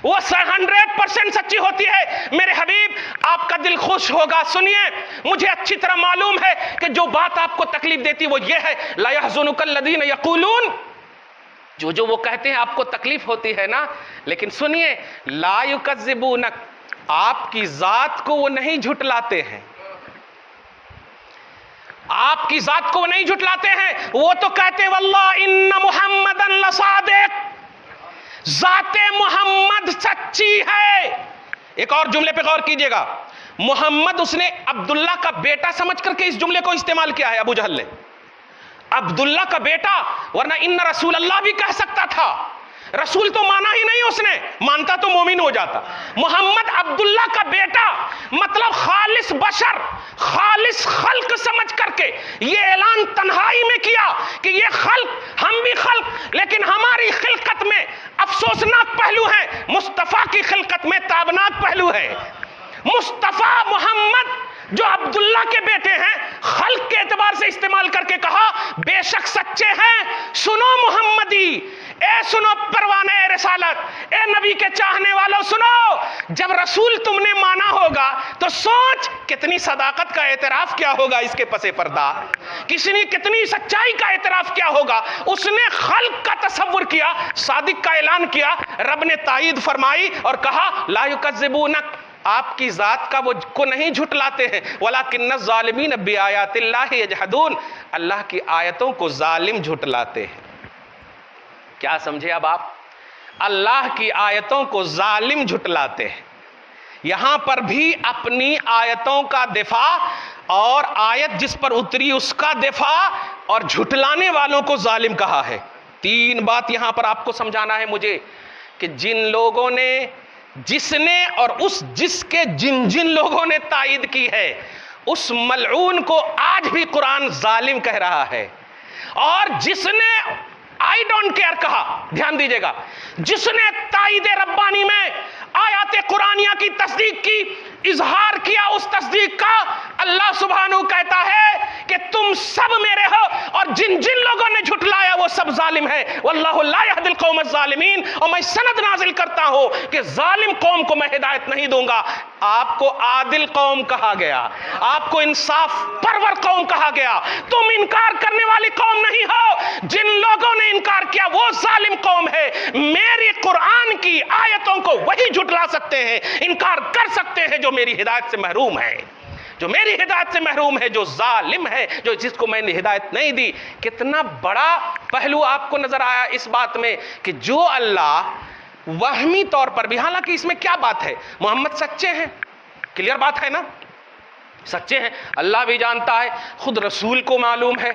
وہ 100% سچی ہوتی ہے. میرے حبیب آپ کا دل خوش ہوگا. سنیے, مجھے اچھی طرح معلوم ہے کہ جو بات آپ کو تکلیف دیتی وہ یہ ہے, لا يحزنك الذين يقولون, جو وہ کہتے ہیں آپ کو تکلیف ہوتی ہے نا. لیکن سنیے, لا يكذبونك, آپ کی ذات کو وہ نہیں جھٹلاتے ہیں, آپ کی ذات کو وہ نہیں جھٹلاتے ہیں. وہ تو کہتے ہیں واللہ ان محمدا لصادق, ذات محمد سچی ہے. ایک اور جملے پہ غور کیجئے گا, محمد اس نے عبداللہ کا بیٹا سمجھ کر کے اس جملے کو استعمال کیا ہے ابو جہل نے, عبداللہ کا بیٹا, ورنہ ان رسول اللہ بھی کہہ سکتا تھا. رسول تو مانا ہی نہیں اس نے, مانتا تو مومن ہو جاتا. محمد عبداللہ کا بیٹا مطلب خالص بشر, خالص خلق سمجھ کر کے یہ اعلان تنہائی میں کیا کہ یہ خلق, ہم بھی خلق, لیکن ہماری خلقت میں افسوسناک پہلو ہے, مصطفیٰ کی خلقت میں تابناک پہلو ہے. مصطفیٰ محمد جو عبداللہ کے بیٹے ہیں, خلق کے اعتبار سے استعمال کر کے کہا بے شک سچے ہیں. سنو محمدی, اے سنو پروانہ رسالت, اے نبی کے چاہنے والوں سنو, جب رسول تم نے مانا ہوگا تو سوچ کتنی صداقت کا اعتراف کیا ہوگا اس کے پس پردہ, کسی نے کتنی سچائی کا اعتراف کیا ہوگا. اس نے خلق کا تصور کیا, صادق کا اعلان کیا, رب نے تائید فرمائی اور کہا لا یکذبونک, آپ کی ذات کا وہ کو نہیں جھٹلاتے ہیں. وَلَكِنَّ الظَّالِمِينَ بِآيَاتِ اللَّهِ يَجْحَدُونَ, اللہ کی آیتوں کو ظالم جھٹلاتے ہیں. کیا سمجھے اب آپ؟ اللہ کی آیتوں کو ظالم جھٹلاتے ہیں. یہاں پر بھی اپنی آیتوں کا دفاع اور آیت جس پر اتری اس کا دفاع, اور جھٹلانے والوں کو ظالم کہا ہے. تین بات یہاں پر آپ کو سمجھانا ہے مجھے, کہ جن لوگوں نے, جس نے اور جس کے جن لوگوں نے تائید کی ہے, اس ملعون کو آج بھی قرآن ظالم کہہ رہا ہے. اور جس نے آئی ڈونٹ کیئر کہا, دھیان دیجئے گا, جس نے تائید ربانی میں آیات قرآنیہ کی تصدیق کی, اظہار کیا اس تصدیق کا, اللہ سبحانہ کہتا ہے کہ تم سب میرے ہو, اور جن لوگوں نے جھٹلایا وہ سب ظالم ہے. واللہ لا یہدی القوم الظالمین, اور میں سند نازل کرتا ہوں کہ ظالم قوم کو میں ہدایت نہیں دوں گا. آپ کو عادل قوم کہا گیا, آپ کو انصاف پرور قوم کہا گیا, تم انکار کرنے والی قوم نہیں ہو. جن لوگوں نے انکار کیا وہ ظالم قوم ہے. میری قرآن کی آیتوں کو وہی جھٹلا سکتے ہیں, انکار کر سکتے ہیں جو میری ہدایت سے محروم ہے, جو میری ہدایت سے محروم ہے, جو ظالم ہے, جو جس کو میں نے ہدایت نہیں دی. کتنا بڑا پہلو آپ کو نظر آیا اس بات میں کہ جو اللہ وہمی طور پر بھی, حالانکہ اس میں کیا بات ہے, محمد سچے ہیں, کلیئر بات ہے نا, سچے ہیں, اللہ بھی جانتا ہے, خود رسول کو معلوم ہے,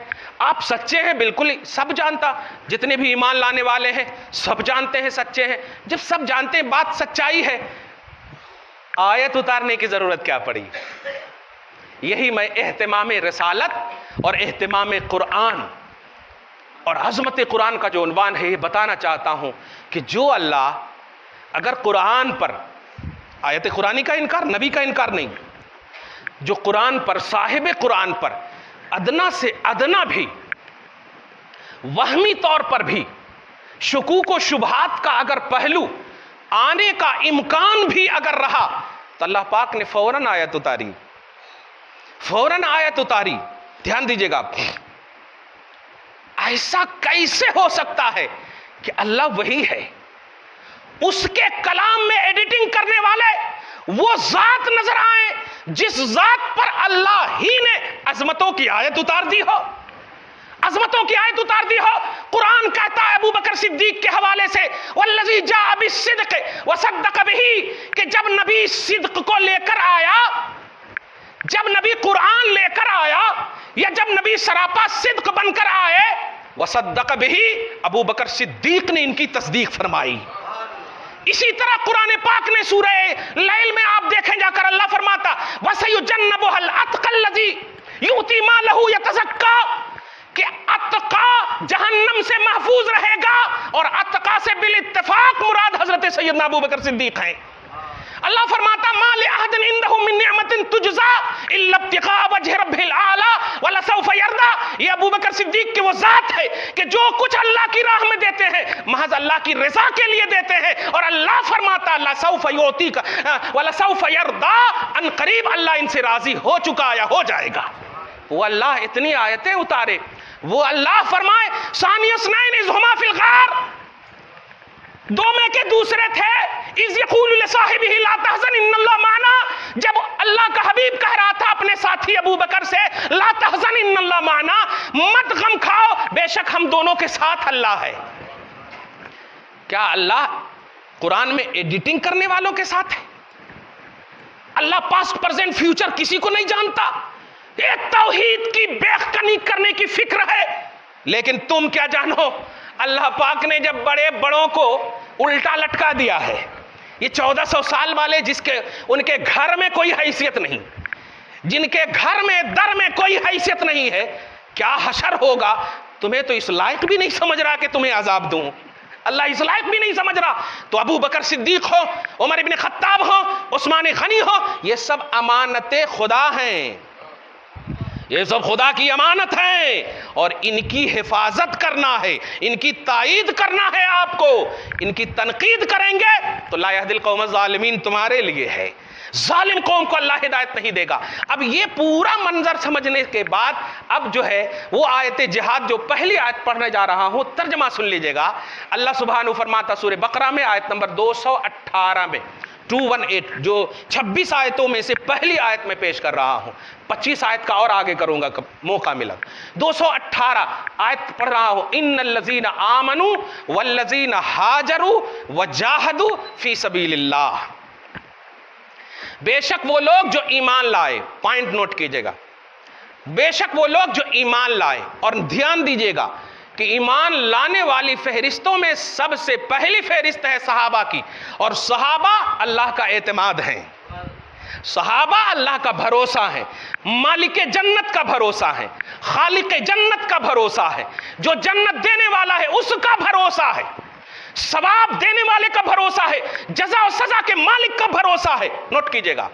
آپ سچے ہیں, بالکل سب جانتا, جتنے بھی ایمان لانے والے ہیں سب جانتے ہیں سچے ہیں. جب سب جانتے ہیں بات سچائی ہے, آیت اتارنے کی ضرورت کیا پڑی؟ یہی میں اہتمام رسالت اور اہتمام قرآن اور عظمت قرآن کا جو عنوان ہے یہ بتانا چاہتا ہوں کہ جو اللہ اگر قرآن پر, آیت قرآنی کا انکار, نبی کا انکار نہیں, جو قرآن پر, صاحب قرآن پر ادنا سے ادنا بھی, وہمی طور پر بھی شکوک و شبہات کا اگر پہلو آنے کا امکان بھی اگر رہا تو اللہ پاک نے فوراً آیت اتاری, فوراً آیت اتاری. دھیان دیجئے گا, ایسا کیسے ہو سکتا ہے کہ اللہ وہی ہے, اس کے کلام میں ایڈیٹنگ کرنے والے وہ ذات نظر آئیں جس ذات پر اللہ ہی نے عظمتوں کی آیت اتار دی ہو, عظمتوں کی آیت اتار دی ہو. قرآن کہتا ہے ابو بکر صدیق کے حوالے سے, والذی جاء بالصدق وصدق بہ, کہ جب نبی صدق کو لے کر آیا, جب نبی قرآن لے کر آیا, یا جب نبی سراپا صدق بن کر آئے, وصدق بہ, ابو بکر صدیق نے ان کی تصدیق فرمائی. اسی طرح قرآن پاک نے سورہ لیل میں آپ دیکھیں جا کر اللہ فرماتا وَسَيُجَنَّبُهَا الْأَتْقَى الَّذِي يُؤْتِي مَالَهُ يَتَزَكَّى, کہ اتقا جہنم سے محفوظ رہے گا, اور اتقا سے بالاتفاق مراد حضرت سیدنا ابو بکر صدیق ہیں. اللہ فرماتا ما لأحد عنده من نعمت تجزا الا ابتغاء وجه ربه الاعلى ولسوف يرضى. یہ ابو بکر صدیق کی وہ ذات ہے کہ جو کچھ اللہ کی راہ میں دیتے ہیں محض اللہ کی رضا کے لیے دیتے ہیں, اور اللہ فرماتا لسوف يعطيك ولسوف يرضى, ان قریب اللہ ان سے راضی ہو چکا یا ہو جائے گا. وہ اللہ اتنی آیتیں اتارے, وہ اللہ فرمائے ثانی اثنین اذ ہما فی الغار, دو میں کے دوسرے تھے, اذ یقول لصاحبہ لا تحزن ان اللہ معنا, جب اللہ کا حبیب کہہ رہا تھا اپنے ساتھی ابو بکر سے لا تحزن ان اللہ معنا, مت غم کھاؤ بے شک ہم دونوں کے ساتھ اللہ ہے. کیا اللہ قرآن میں ایڈیٹنگ کرنے والوں کے ساتھ ہے؟ اللہ پاسٹ پریزنٹ فیوچر کسی کو نہیں جانتا. یہ توحید کی بیخ کنی کرنے کی فکر ہے. لیکن تم کیا جانو, اللہ پاک نے جب بڑے بڑوں کو الٹا لٹکا دیا ہے, یہ 1400 سال والے جس کے ان کے گھر میں کوئی حیثیت نہیں, جن کے گھر میں در میں کوئی حیثیت نہیں ہے, کیا حشر ہوگا. تمہیں تو اس لائق بھی نہیں سمجھ رہا کہ تمہیں عذاب دوں, اللہ اس لائق بھی نہیں سمجھ رہا. تو ابو بکر صدیق ہو, عمر ابن خطاب ہو, عثمان غنی ہو, یہ سب امانت خدا ہیں, یہ سب خدا کی امانت ہے, اور ان کی حفاظت کرنا ہے, ان کی تائید کرنا ہے. آپ کو ان کی تنقید کریں گے تو لا یہدی القوم الظالمین تمہارے لیے ہے, ظالم قوم کو اللہ ہدایت نہیں دے گا. اب یہ پورا منظر سمجھنے کے بعد اب جو ہے وہ آیت جہاد, جو پہلی آیت پڑھنے جا رہا ہوں, ترجمہ سن لیجئے گا. اللہ سبحانہ فرماتا سورہ بقرہ میں آیت نمبر 218 میں 218, جو 26 آیتوں میں سے پہلی آیت میں پیش کر رہا ہوں, 25 آیت کا اور آگے کروں گا موقع ملا. 218 آیت پڑھ رہا ہوں. ان الذین آمنوا والذین ہاجروا وجاہدوا فی سبیل اللہ, بے شک وہ لوگ جو ایمان لائے, پوائنٹ نوٹ کیجئے گا, بے شک وہ لوگ جو ایمان لائے, اور دھیان دیجئے گا کہ ایمان لانے والی فہرستوں میں سب سے پہلی فہرست ہے صحابہ کی, اور صحابہ اللہ کا اعتماد ہیں, صحابہ اللہ کا بھروسہ ہے, مالک جنت کا بھروسہ ہے, خالق جنت کا بھروسہ ہے, جو جنت دینے والا ہے اس کا بھروسہ ہے, ثواب دینے والے کا بھروسہ ہے, جزا و سزا کے مالک کا بھروسہ ہے. نوٹ کیجئے گا,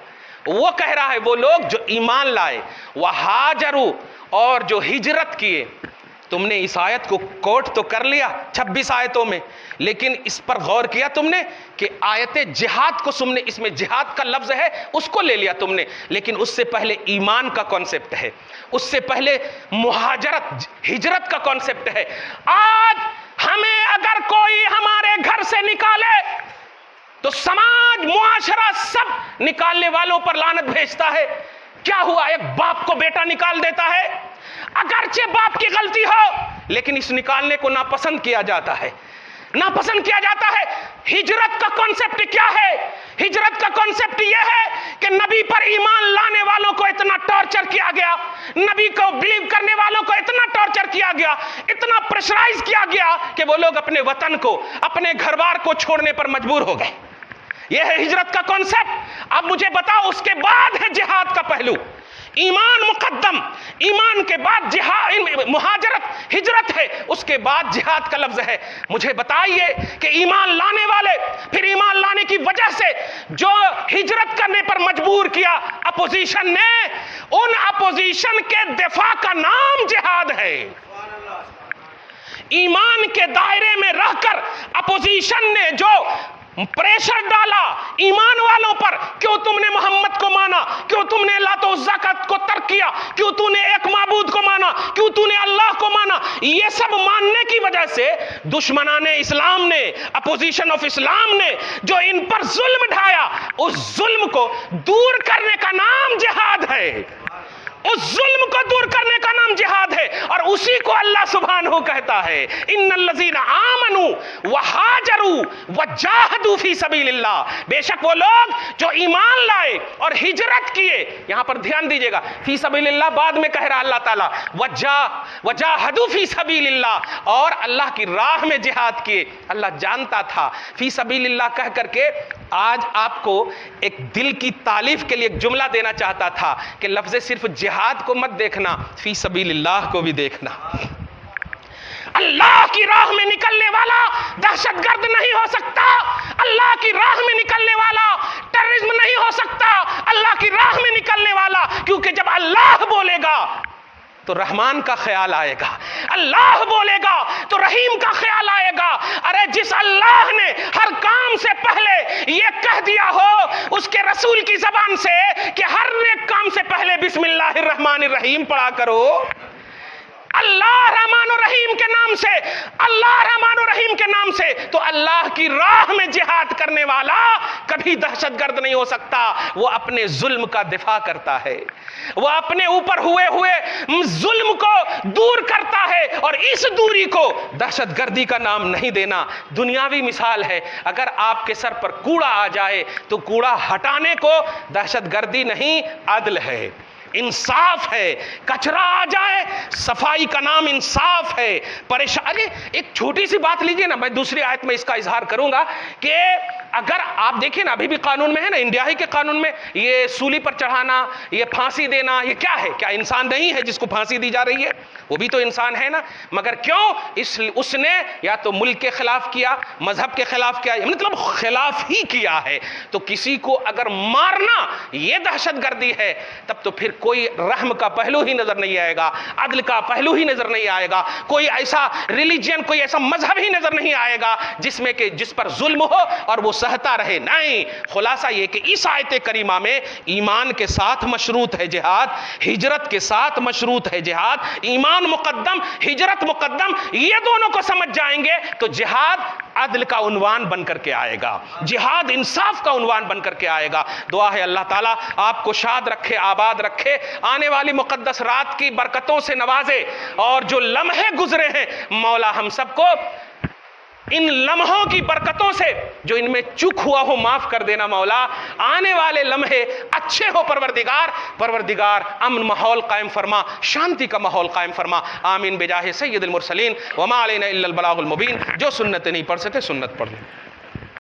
وہ کہہ رہا ہے وہ لوگ جو ایمان لائے, وہاجروا, اور جو ہجرت کیے. تم نے اس آیت کو کوٹ تو کر لیا 26 آیتوں میں, لیکن اس پر غور کیا تم نے کہ آیت جہاد کو تم نے, اس میں جہاد کا لفظ ہے اس کو لے لیا تم نے, لیکن اس سے پہلے ایمان کا کانسیپٹ ہے, اس سے پہلے مہاجرت ہجرت کا کانسیپٹ ہے. آج ہمیں اگر کوئی ہمارے گھر سے نکالے تو سماج معاشرہ سب نکالنے والوں پر لعنت بھیجتا ہے. کیا ہوا, ایک باپ کو بیٹا نکال دیتا ہے, اگرچہ باپ کی غلطی ہو لیکن اس نکالنے کو ناپسند کیا جاتا ہے, ناپسند کیا جاتا ہے. ہجرت کا کانسیپٹ کیا ہے؟ ہجرت کا کانسیپٹ یہ ہے کہ نبی پر ایمان لانے والوں کو اتنا ٹارچر کیا گیا, نبی کو بلیو کرنے والوں کو اتنا ٹارچر کیا گیا, اتنا پریشرائز کیا گیا کہ وہ لوگ اپنے وطن کو, اپنے گھر بار کو چھوڑنے پر مجبور ہو گئے. یہ ہے ہجرت کا کانسیپٹ. اب مجھے بتاؤ اس کے بعد ہے جہاد کا پہلو, ایمان مقدم, ایمان کے بعد جہاد, مہاجرت ہجرت ہے, اس کے بعد جہاد کا لفظ ہے. مجھے بتائیے کہ ایمان لانے والے, پھر ایمان لانے کی وجہ سے جو ہجرت کرنے پر مجبور کیا اپوزیشن نے, ان اپوزیشن کے دفاع کا نام جہاد ہے. ایمان کے دائرے میں رہ کر اپوزیشن نے جو پریشر ڈالا ایمان والوں پر, کیوں تم نے محمد کو مانا, کیوں تم نے لات و عزا کو ترک کیا, کیوں تو نے ایک معبود کو مانا, کیوں تو نے اللہ کو مانا, یہ سب ماننے کی وجہ سے دشمنان اسلام نے, اپوزیشن آف اسلام نے جو ان پر ظلم ڈھایا, اس ظلم کو دور کرنے کا نام جہاد ہے, اس ظلم کو دور کرنے کا نام جہاد ہے. اور اسی کو اللہ سبحانہ کہتا ہے ان الذین آمنوا وہاجروا وجاہدوا فی سبیل اللہ, بے شک وہ لوگ جو ایمان لائے اور ہجرت کیے. یہاں پر دھیان دیجئے گا, فی سبیل اللہ بعد میں کہہ رہا اللہ تعالیٰ, وجاہدوا فی سبیل اللہ, اور اللہ کی راہ میں جہاد کیے. اللہ جانتا تھا فی سبیل اللہ کہہ کر کے آج آپ کو ایک دل کی تعلیف کے لیے ایک جملہ دینا چاہتا تھا کہ لفظ صرف جہاد کو مت دیکھنا, فی سبیل اللہ کو بھی دیکھنا. اللہ کی راہ میں نکلنے والا دہشت گرد نہیں ہو سکتا, اللہ کی راہ میں نکلنے والا ٹیررسٹ تو رحمان کا خیال آئے گا، اللہ بولے گا تو رحیم کا خیال آئے گا۔ ارے جس اللہ نے ہر کام سے پہلے یہ کہہ دیا ہو اس کے رسول کی زبان سے کہ ہر ایک کام سے پہلے بسم اللہ الرحمن الرحیم پڑھا کرو، اللہ رحمان و رحیم کے نام سے، اللہ رحمان و رحیم کے نام سے، تو اللہ کی راہ میں جہاد کرنے والا کبھی دہشت گرد نہیں ہو سکتا۔ وہ اپنے ظلم کا دفاع کرتا ہے، وہ اپنے اوپر ہوئے ظلم کو دور کرتا ہے، اور اس دوری کو دہشت گردی کا نام نہیں دینا۔ دنیاوی مثال ہے، اگر آپ کے سر پر کوڑا آ جائے تو کوڑا ہٹانے کو دہشت گردی نہیں، عدل ہے، انصاف ہے۔ کچرا آ جائے، صفائی کا نام انصاف ہے۔ ارے ایک چھوٹی سی بات لیجئے نا، میں دوسری آیت میں اس کا اظہار کروں گا کہ اگر آپ دیکھیں نا، ابھی بھی قانون میں ہے نا، انڈیا ہی کے قانون میں، یہ سولی پر چڑھانا، یہ پھانسی دینا، یہ کیا ہے؟ کیا انسان نہیں ہے جس کو پھانسی دی جا رہی ہے؟ وہ بھی تو انسان ہے نا، مگر کیوں اس نے یا تو ملک کے خلاف کیا، مذہب کے خلاف کیا، مطلب خلاف ہی کیا ہے۔ تو کسی کو اگر مارنا یہ دہشت گردی ہے، تب تو پھر کوئی رحم کا پہلو ہی نظر نہیں آئے گا، عدل کا پہلو ہی نظر نہیں آئے گا، کوئی ایسا ریلیجن، کوئی ایسا مذہب ہی نظر نہیں آئے گا جس پر ظلم ہو اور وہ سہتا رہے۔ نہیں، خلاصہ یہ کہ اس آیت کریمہ میں ایمان کے ساتھ مشروط ہے جہاد، ہجرت کے ساتھ مشروط ہے جہاد، ایمان مقدم ہجرت مقدم، یہ دونوں کو سمجھ جائیں گے تو جہاد عدل کا عنوان بن کر کے آئے گا، جہاد انصاف کا عنوان بن کر کے آئے گا۔ دعا ہے اللہ تعالیٰ آپ کو شاد رکھے، آباد رکھے، آنے والی مقدس رات کی برکتوں سے نوازے، اور جو لمحے گزرے ہیں مولا ہم سب کو ان لمحوں کی برکتوں سے جو ان میں چک ہوا ہو معاف کر دینا مولا، آنے والے لمحے اچھے ہو پروردگار امن ماحول قائم فرما، شانتی کا ماحول قائم فرما، آمین بجاہ سید المرسلین، وما علینا الا البلاغ المبین۔ جو سنت نہیں پڑھ سکتے سنت پڑھ لیں۔